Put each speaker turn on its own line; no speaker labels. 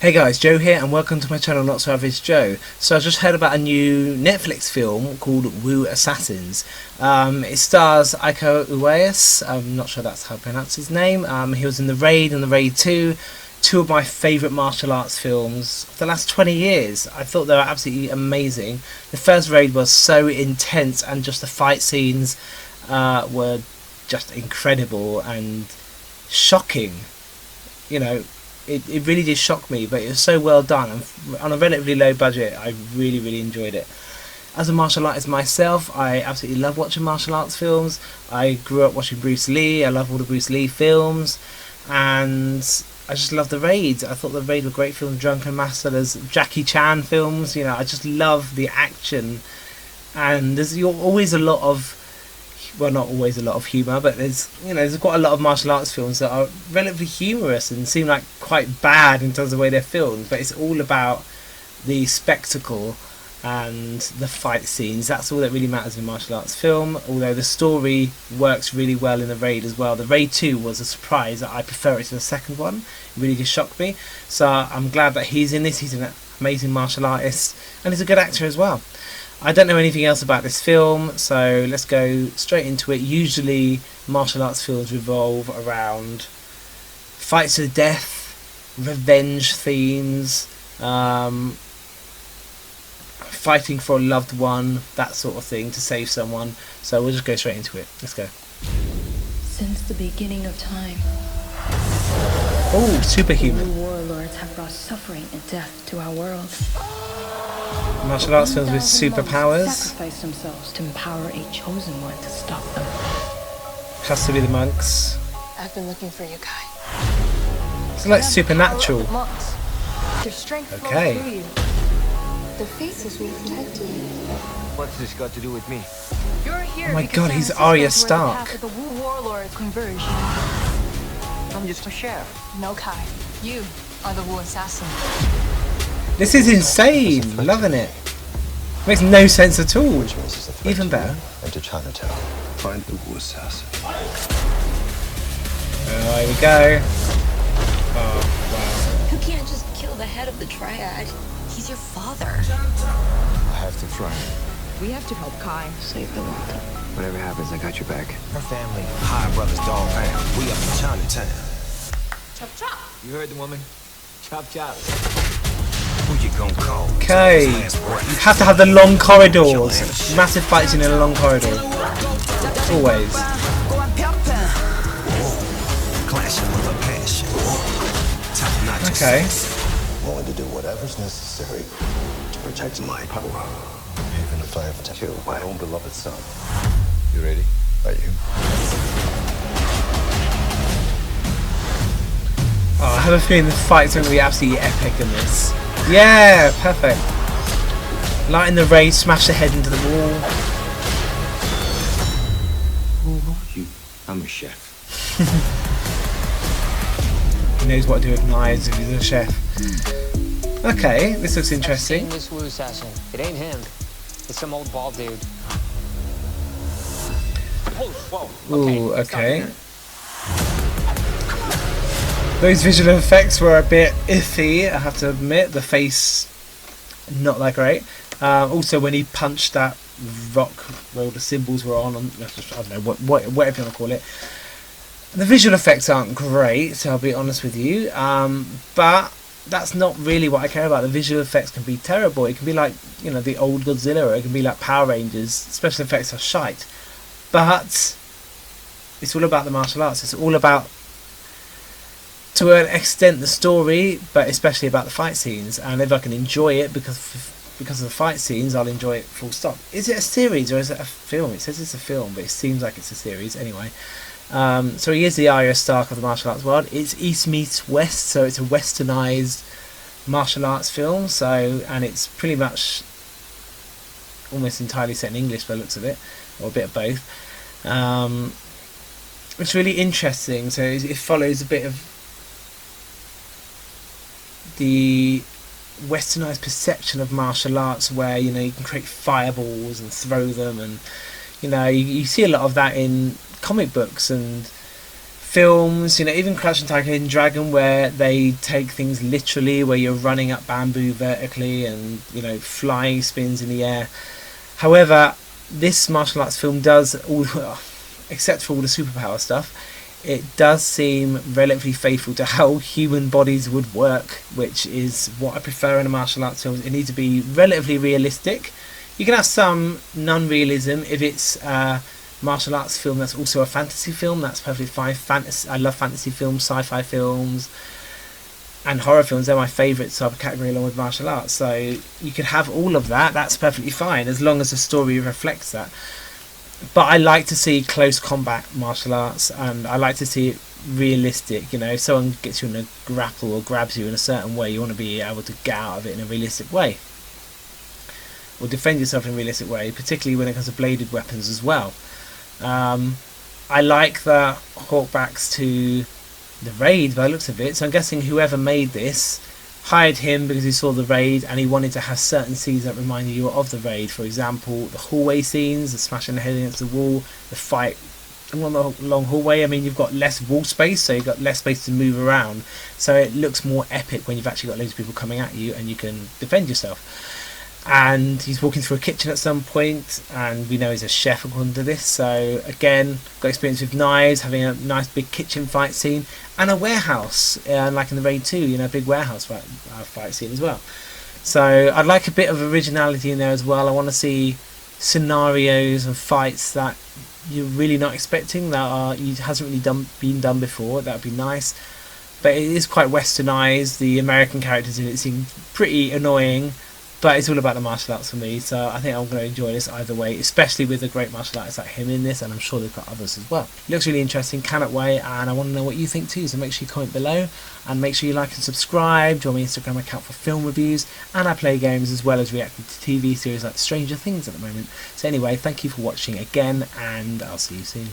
Hey guys, Joe here and welcome to my channel Not So Average Joe. So I just heard about a new Netflix film called Wu Assassins. It stars Iko Uwais. I'm not sure that's how to pronounce his name. He was in The Raid and The Raid 2, two of my favourite martial arts films for the last 20 years. I thought they were absolutely amazing. The first Raid was so intense and just the fight scenes were just incredible and shocking. You know, it really did shock me, but it was so well done and on a relatively low budget. I really enjoyed it. As a martial artist myself, I absolutely love watching martial arts films. I grew up watching Bruce Lee. I love all the Bruce Lee films, and I just love The Raid. I thought The Raid were great films. Drunken Master, there's Jackie Chan films. You know, I just love the action, and there's always a lot of, well, not always a lot of humour, but there's quite a lot of martial arts films that are relatively humorous and seem like quite bad in terms of the way they're filmed, but it's all about the spectacle and the fight scenes. That's all that really matters in martial arts film, although the story works really well in The Raid as well. The Raid 2 was a surprise. I prefer it to the second one. It really did shock me, so I'm glad that he's in this. He's an amazing martial artist and he's a good actor as well. I don't know anything else about this film, so let's go straight into it. Usually martial arts films revolve around fights to the death, revenge themes, fighting for a loved one, that sort of thing, to save someone. So we'll just go straight into it. Let's go.
Since the beginning of time,
Oh, superhuman.
the warlords have brought suffering and death to our world.
Martial arts films with
1,000 monks
superpowers.
sacrificed themselves to empower a chosen one to stop them.
Has to be the monks.
I've been looking for you, Kai.
It's like supernatural.
Monks. Their strength flows
Okay.
through you. The faces will protect you.
What's this got to do with me?
You're here.
Oh my
because
God,
San
he's
Francisco's
Arya
where the
Stark.
path of the Wu warlords converge.
I'm just a sheriff.
No, Kai. You are the Wu assassin.
This is insane. Loving it. Makes no sense at all.
Which means it's the threat
Even
to you
better.
and to Chinatown.
Find the Wu assassin.
Oh, here we go. Oh,
You can't just kill the head of the triad. He's your father.
I have to try.
We have to help Kai save the world.
Whatever happens, I got your back.
Her family, High Brothers Dog Pound. We up in Chinatown.
Chop chop.
You heard the woman? Chop chop.
Who you gonna call?
okay.
His last breath.
You have to have the long corridors. Massive fights in a long corridor. Always.
Clashing with a passion. Top-notch
Okay.
assassin.
Willing to do whatever's necessary to protect my power. Even if I have to kill my own beloved son.
You ready?
Are you?
Oh, I have a feeling the fight's going to be absolutely epic in this. Yeah, perfect. Light in the Raid, smash the head into the wall.
Who are you? I'm a chef.
He knows what to do with knives if he's a chef. Okay, this looks interesting.
This Wu assassin. It ain't him. It's some old bald dude. Whoa.
Ooh,
Stop
okay.
here.
Those visual effects were a bit iffy, I have to admit. The face, not that great. Also, when he punched that rock where all the symbols were on, I don't know, whatever you want to call it. The visual effects aren't great, so I'll be honest with you. But that's not really what I care about. The visual effects can be terrible. It can be like, you know, the old Godzilla, or it can be like Power Rangers. Special effects are shite. But it's all about the martial arts. It's all about, to an extent, the story, but especially about the fight scenes. And if I can enjoy it because of the fight scenes, I'll enjoy it full stop. Is it a series or is it a film? It says it's a film, but it seems like it's a series anyway. So he is the Arya Stark of the martial arts world. It's East meets West, so it's a westernized martial arts film. So, and it's pretty much almost entirely set in English by the looks of it, or a bit of both. It's really interesting. So it follows a bit of the westernized perception of martial arts, where, you know, you can create fireballs and throw them, and, you know, you see a lot of that in comic books and films, even Crouching Tiger, Hidden Dragon, where they take things literally, where you're running up bamboo vertically and flying spins in the air. However, this martial arts film does except for all the superpower stuff, it does seem relatively faithful to how human bodies would work, which is what I prefer in a martial arts film. It needs to be relatively realistic. You can have some non-realism if it's a martial arts film that's also a fantasy film. That's perfectly fine. I love fantasy films, sci-fi films, and horror films. They're my favourite type of category along with martial arts. So you could have all of that. That's perfectly fine as long as the story reflects that. But I like to see close combat martial arts, and I like to see it realistic. If someone gets you in a grapple or grabs you in a certain way, you want to be able to get out of it in a realistic way, or defend yourself in a realistic way, particularly when it comes to bladed weapons as well. I like the hawkbacks to the Raid by the looks of it, so I'm guessing whoever made this hired him because he saw the Raid and he wanted to have certain scenes that reminded you of the Raid. For example, the hallway scenes, the smashing the head against the wall, the fight along the long hallway. I mean, you've got less wall space, so you've got less space to move around, so it looks more epic when you've actually got loads of people coming at you and you can defend yourself. And he's walking through a kitchen at some point, and we know he's a chef according to this. So again, got experience with knives, having a nice big kitchen fight scene, and a warehouse, like in the Raid 2, a big warehouse fight scene as well. So I'd like a bit of originality in there as well. I want to see scenarios and fights that you're really not expecting, that hasn't really been done before. That would be nice. But it is quite westernised. The American characters in it seem pretty annoying. But it's all about the martial arts for me, so I think I'm going to enjoy this either way, especially with the great martial artists like him in this, and I'm sure they've got others as well. It looks really interesting, cannot wait, and I want to know what you think too, so make sure you comment below, and make sure you like and subscribe, join my Instagram account for film reviews, and I play games as well as reacting to TV series like Stranger Things at the moment. So anyway, thank you for watching again, and I'll see you soon.